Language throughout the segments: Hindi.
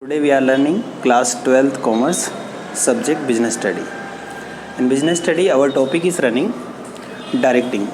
Today we are learning class 12th commerce subject business study. In business study our topic is running directing.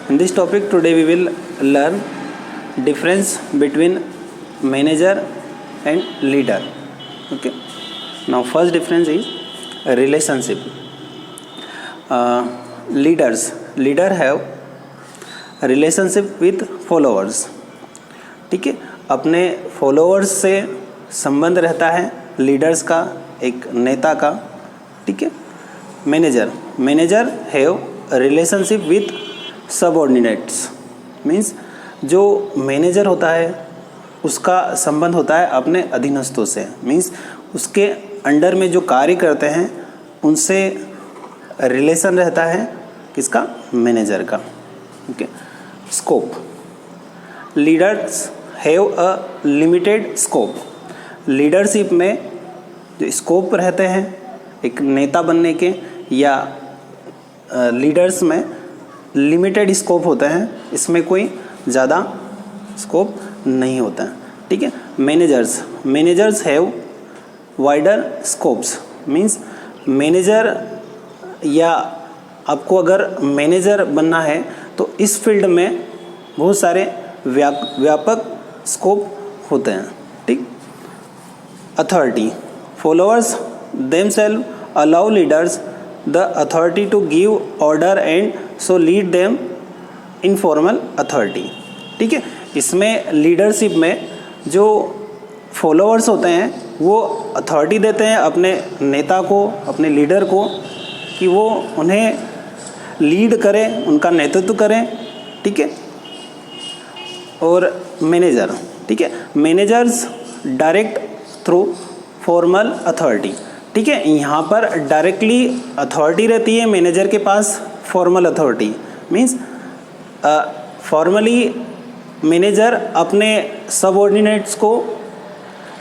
In this topic today we will learn difference between manager and leader. Okay. Now first difference is relationship. Leader have relationship with followers. ठीक है, अपने फॉलोअर्स से संबंध रहता है लीडर्स का, एक नेता का. ठीक है. Manager have relationship with subordinates. Means जो मैनेजर होता है उसका संबंध होता है अपने अधीनस्थों से. मीन्स उसके अंडर में जो कार्य करते हैं उनसे रिलेशन रहता है किसका? मैनेजर का. Okay. Scope. Leaders have a limited scope. Leadership में जो स्कोप रहते हैं एक नेता बनने के या लीडर्स में लिमिटेड स्कोप होते हैं, इसमें कोई ज़्यादा स्कोप नहीं होता है. ठीक है. Managers have wider scopes. Means manager या आपको अगर मैनेजर बनना है तो इस फील्ड में बहुत सारे व्यापक स्कोप होते हैं. ठीक. Authority. Followers themselves allow leaders the authority to give order and so lead them informal authority. ठीक है. इसमें लीडरशिप में जो फॉलोअर्स होते हैं वो अथॉरिटी देते हैं अपने नेता को, अपने लीडर को, कि वो उन्हें लीड करें, उनका नेतृत्व करें. ठीक है. और मैनेजर. ठीक है. Managers direct through formal authority. ठीक है. यहाँ पर डायरेक्टली अथॉरिटी रहती है मैनेजर के पास. Formal authority means formally manager अपने सबऑर्डिनेट्स को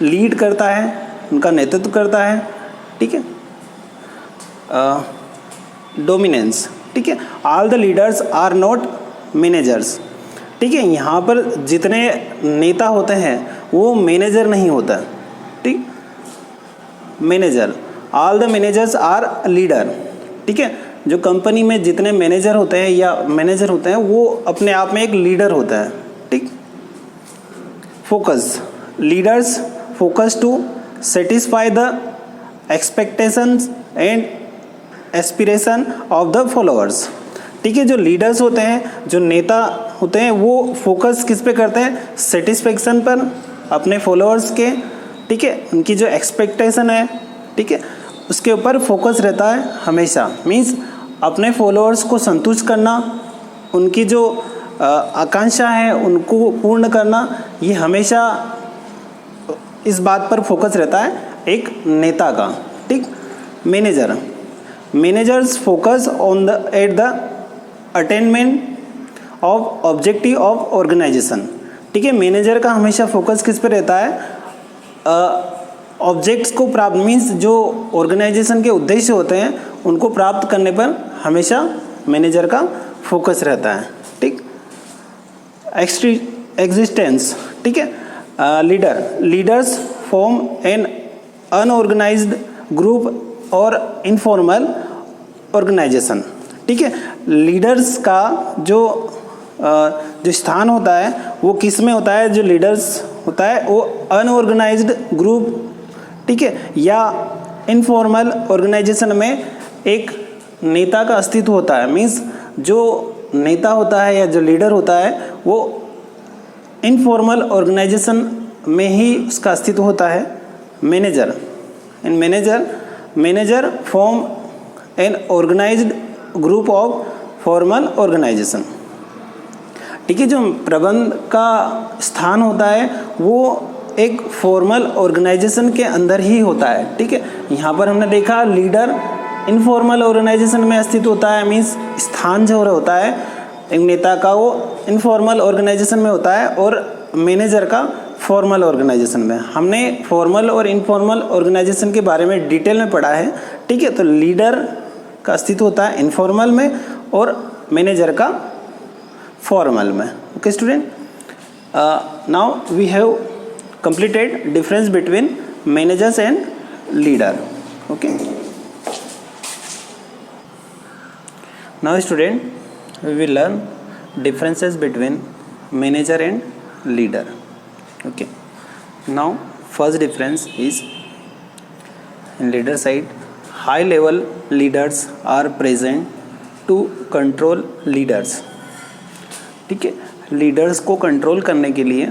लीड करता है, उनका नेतृत्व करता है. ठीक है. डोमिनेंस. ठीक है. All the leaders are not managers. ठीक है. यहाँ पर जितने नेता होते हैं वो मैनेजर नहीं होता. ठीक. Manager. All the managers are leader. ठीक है. जो कंपनी में जितने मैनेजर होते हैं या मैनेजर होते हैं वो अपने आप में एक लीडर होता है. ठीक. Focus. Leaders focus to satisfy the expectations and aspiration of the followers. ठीक है. जो लीडर्स होते हैं, जो नेता होते हैं, वो फोकस किस पे करते हैं? सेटिस्फेक्शन पर अपने फॉलोअर्स के. ठीक है. उनकी जो एक्सपेक्टेशन है, ठीक है, उसके ऊपर फोकस रहता है हमेशा. मीन्स अपने फॉलोअर्स को संतुष्ट करना, उनकी जो आकांक्षा है उनको पूर्ण करना, ये हमेशा इस बात पर फोकस रहता है एक नेता का. ठीक. Managers focus on at the attainment of objective of organisation. ठीक है. मैनेजर का हमेशा फोकस किस पे रहता है? ऑब्जेक्ट्स को प्राप्त. मीन्स जो ऑर्गेनाइजेशन के उद्देश्य होते हैं उनको प्राप्त करने पर हमेशा मैनेजर का फोकस रहता है. ठीक. एग्जिस्टेंस. ठीक है. Leaders form an unorganised group और इनफॉर्मल ऑर्गेनाइजेशन. ठीक है. लीडर्स का जो स्थान होता है वो किस में होता है? जो लीडर्स होता है वो अनऑर्गेनाइज्ड ग्रुप, ठीक है, या इनफॉर्मल ऑर्गेनाइजेशन में एक नेता का अस्तित्व होता है. मीन्स जो नेता होता है या जो लीडर होता है वो इनफॉर्मल ऑर्गेनाइजेशन में ही उसका अस्तित्व होता है. Manager form an organised group of formal organisation. ठीक है. जो प्रबंध का स्थान होता है वो एक फॉर्मल ऑर्गेनाइजेशन के अंदर ही होता है. ठीक है. यहाँ पर हमने देखा लीडर इनफॉर्मल ऑर्गेनाइजेशन में अस्तित्व होता है. मीन्स स्थान जो होता है एक नेता का वो इनफॉर्मल ऑर्गेनाइजेशन में होता है और मैनेजर का फॉर्मल ऑर्गेनाइजेशन में. हमने फॉर्मल और इनफॉर्मल ऑर्गेनाइजेशन के बारे में डिटेल में पढ़ा है. ठीक है. तो लीडर का अस्तित्व होता है इनफॉर्मल में और मैनेजर का फॉर्मल में. Okay student. Now we have completed difference between managers and leader. Okay. Now student, we will learn differences between manager and leader. Okay. Now first difference is in leader side, high level leaders are present to control leaders. ठीक है, लीडर्स को कंट्रोल करने के लिए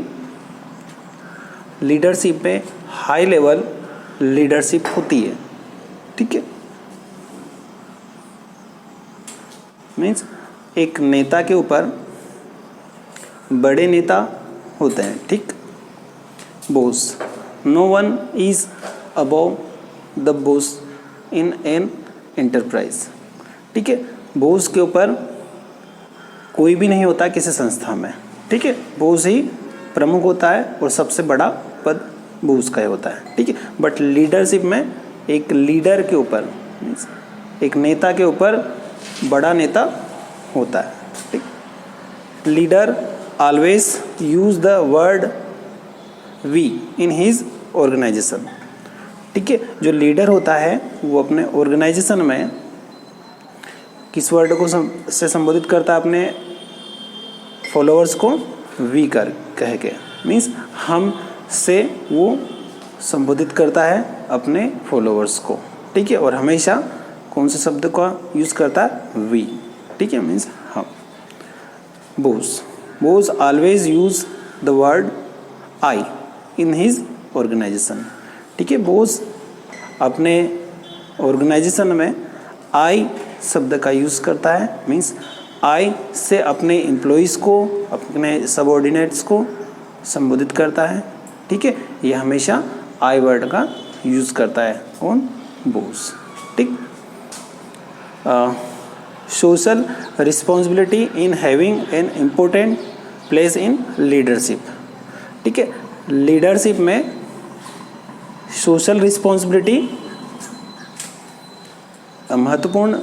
लीडरशिप में हाई लेवल लीडरशिप होती है. ठीक है, मीन्स एक नेता के ऊपर बड़े नेता होते हैं. ठीक, boss, no one is above the boss in an enterprise. ठीक है, बॉस के ऊपर कोई भी नहीं होता किसी संस्था में. ठीक है, बॉस ही प्रमुख होता है और सबसे बड़ा पद बॉस का ही होता है. ठीक है, बट लीडरशिप में एक लीडर के ऊपर, एक नेता के ऊपर बड़ा नेता होता है. ठीक, leader always use the word we in his organisation. ठीक है, जो लीडर होता है वो अपने ऑर्गेनाइजेशन में किस वर्ड को से संबोधित करता है? अपने फॉलोअर्स को वी कह के, मीन्स हम से वो संबोधित करता है अपने फॉलोअर्स को. ठीक है, और हमेशा कौन से शब्द का यूज़ करता है? वी. ठीक है, मीन्स हम. Boss always use the word I in his organisation. ठीक है, बॉस अपने ऑर्गेनाइजेशन में आई शब्द का यूज़ करता है. मीन्स आई से अपने एम्प्लॉइज़ को, अपने सबऑर्डिनेट्स को संबोधित करता है. ठीक है, ये हमेशा आई वर्ड का यूज़ करता है. कौन? बॉस. ठीक, social responsibility in having an important place in leadership. ठीक है, लीडरशिप में सोशल रिस्पॉन्सिबिलिटी महत्वपूर्ण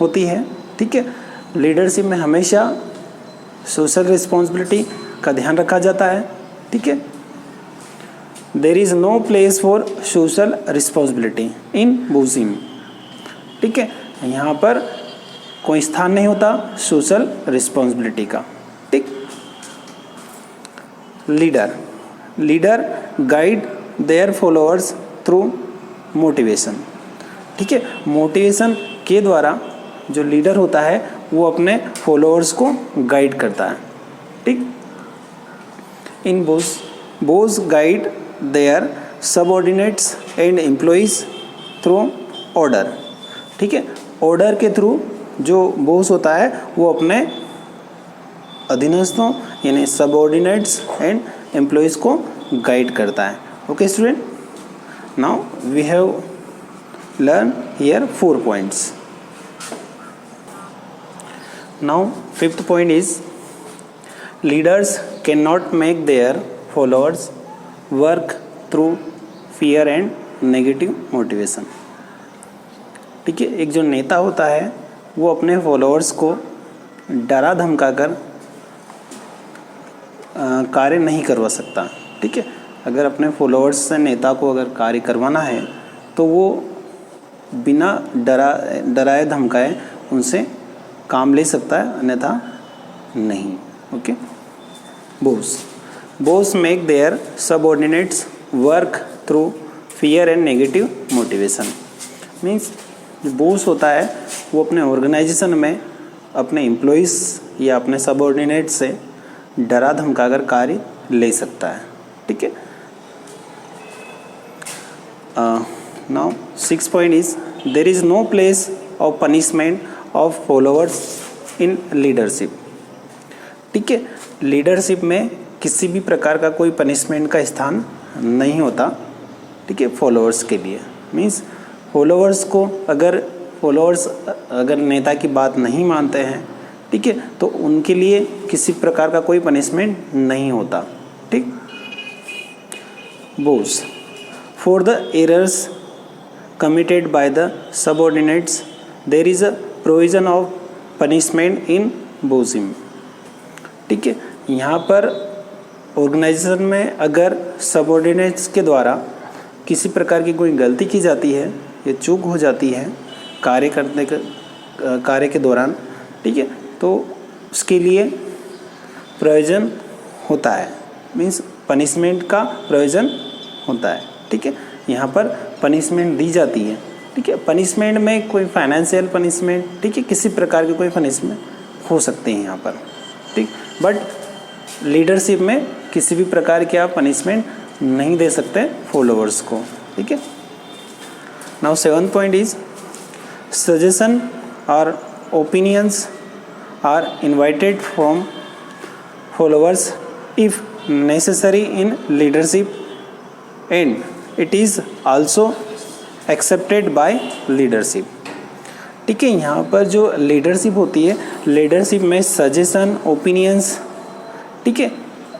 होती है. ठीक है, लीडरशिप में हमेशा सोशल रिस्पॉन्सिबिलिटी का ध्यान रखा जाता है. ठीक है, there is no place for social responsibility in bossing. ठीक है, यहाँ पर कोई स्थान नहीं होता सोशल रिस्पॉन्सिबिलिटी का. ठीक, leader guide their followers through motivation. ठीक है, मोटिवेशन के द्वारा जो लीडर होता है वो अपने फॉलोअर्स को गाइड करता है. ठीक, in boss guide their subordinates and employees through order. ठीक है, ऑर्डर के थ्रू जो बॉस होता है वो अपने अधीनस्थों यानी सबऑर्डिनेट्स एंड एम्प्लॉइज को गाइड करता है. Okay student, now we have learn here 4 points. Now fifth point is leaders cannot make their followers work through fear and negative motivation. ठीक है, एक जो नेता होता है वो अपने फॉलोअर्स को डरा धमका कर कार्य नहीं करवा सकता. ठीक है, अगर अपने फॉलोअर्स से नेता को अगर कार्य करवाना है तो वो बिना डराए धमकाए उनसे काम ले सकता है, अन्यथा नहीं. Okay, boss make their subordinates work through fear and negative motivation. Means जो बॉस होता है वो अपने ऑर्गेनाइजेशन में अपने एम्प्लॉइज़ या अपने सबऑर्डिनेट से डरा धमकाकर कार्य ले सकता है. ठीक है, now 6th point is there is no place of punishment of followers in leadership. ठीक है, लीडरशिप में किसी भी प्रकार का कोई पनिशमेंट का स्थान नहीं होता. ठीक है, फॉलोअर्स के लिए. मीन्स फॉलोअर्स अगर नेता की बात नहीं मानते हैं, ठीक है, तो उनके लिए किसी प्रकार का कोई पनिशमेंट नहीं होता. ठीक, boss for the errors committed by the subordinates there is a provision of punishment in bosim. ठीक है, यहाँ पर ऑर्गेनाइजेशन में अगर सबऑर्डिनेट्स के द्वारा किसी प्रकार की कोई गलती की जाती है या चूक हो जाती है कार्य के दौरान, ठीक है, तो उसके लिए प्रयोजन होता है, मीन्स पनिशमेंट का प्रयोजन होता है, ठीक है। यहाँ पर पनिशमेंट दी जाती है, ठीक है। पनिशमेंट में कोई फाइनेंशियल पनिशमेंट, ठीक है, किसी प्रकार के कोई पनिशमेंट हो सकते हैं यहाँ पर, ठीक। बट लीडरशिप में किसी भी प्रकार की आप पनिशमेंट नहीं दे सकते फॉलोअर्स को, ठीक है। नाउ 7th पॉइंट इज सजेशन और opinions are invited from followers if necessary in leadership and it is also accepted by leadership, ठीक है। यहाँ पर जो लीडरशिप होती है, लीडरशिप में सजेशन ओपिनियंस, ठीक है,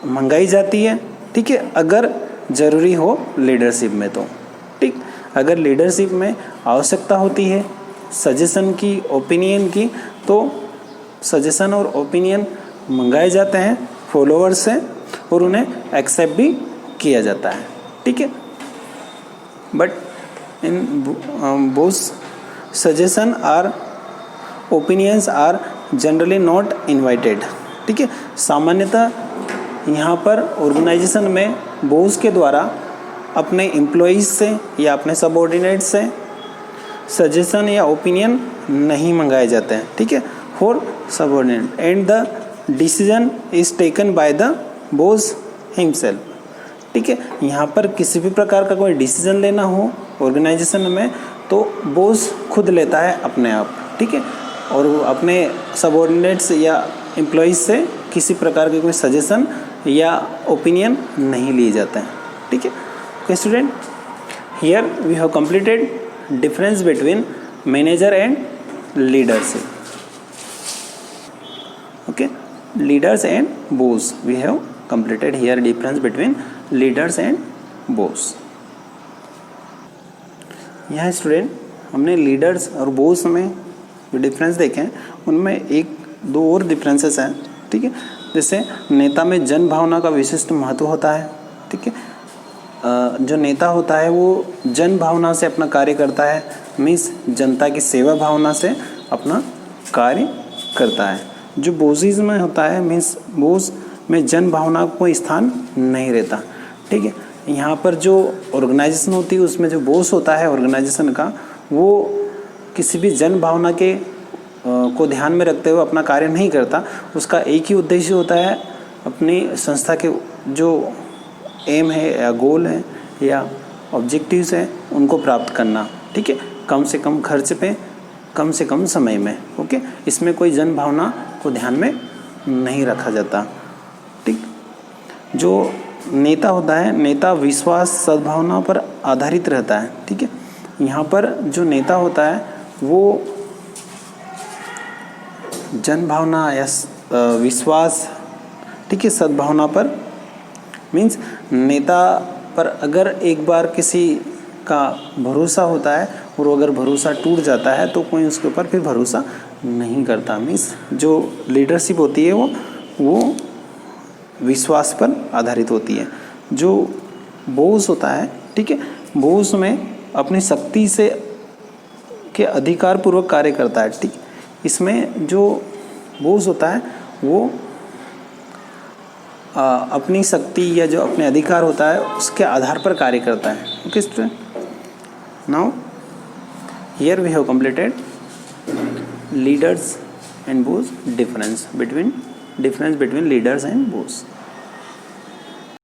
मंगाई जाती है, ठीक है, अगर ज़रूरी हो लीडरशिप में तो, ठीक। अगर लीडरशिप में आवश्यकता होती है सजेशन की, ओपिनियन की, तो सजेशन और ओपिनियन मंगाए जाते हैं फॉलोअर्स से और उन्हें एक्सेप्ट भी किया जाता है, ठीक है। But in both suggestion are opinions are generally not invited, ठीक है। सामान्यतः यहाँ पर ऑर्गेनाइजेशन में बॉस के द्वारा अपने एम्प्लॉइज़ से या अपने सबऑर्डिनेट से सजेशन या ओपिनियन नहीं मंगाए जाते हैं, ठीक है, for subordinate and the decision is taken by the boss himself, ठीक है। यहाँ पर किसी भी प्रकार का कोई डिसीजन लेना हो ऑर्गेनाइजेशन में तो बॉस खुद लेता है अपने आप, ठीक है, और अपने सबऑर्डिनेट्स या एम्प्लॉइज से किसी प्रकार के कोई सजेशन या ओपिनियन नहीं लिए जाते हैं, ठीक है। Okay student, here we have completed difference between manager and leadership, okay, leaders and boss, we have completed here difference between leaders and boss। यहाँ स्टूडेंट हमने लीडर्स और बॉस में जो डिफरेंस देखे हैं उनमें एक दो और डिफरेंसेस हैं, ठीक है। जैसे नेता में जन भावना का विशिष्ट महत्व होता है, ठीक है। जो नेता होता है वो जन भावना से अपना कार्य करता है, मीन्स जनता की सेवा भावना से अपना कार्य करता है। जो बॉसिज़ में होता है, मीन्स बॉस में जन भावना को कोई स्थान नहीं रहता, ठीक है। यहाँ पर जो ऑर्गेनाइजेशन होती है उसमें जो बॉस होता है ऑर्गेनाइजेशन का, वो किसी भी जन भावना के को ध्यान में रखते हुए अपना कार्य नहीं करता। उसका एक ही उद्देश्य होता है, अपनी संस्था के जो एम है या गोल है या ऑब्जेक्टिव्स हैं उनको प्राप्त करना, ठीक है, कम से कम खर्च पे कम से कम समय में, ओके। इसमें कोई जन भावना को ध्यान में नहीं रखा जाता, ठीक। जो नेता होता है, नेता विश्वास सद्भावना पर आधारित रहता है, ठीक है। यहाँ पर जो नेता होता है वो जन भावना या विश्वास, ठीक है, सद्भावना पर, मीन्स नेता पर अगर एक बार किसी का भरोसा होता है और अगर भरोसा टूट जाता है तो कोई उसके ऊपर फिर भरोसा नहीं करता। मीन्स जो लीडरशिप होती है वो विश्वास पर आधारित होती है। जो बॉस होता है, ठीक है, बॉस में अपनी शक्ति से के अधिकार पूर्वक कार्य करता है, ठीक। इसमें जो बॉस होता है वो अपनी शक्ति या जो अपने अधिकार होता है उसके आधार पर कार्य करता है, okay student. Now here we have completed leaders and boss, difference between leaders and boss.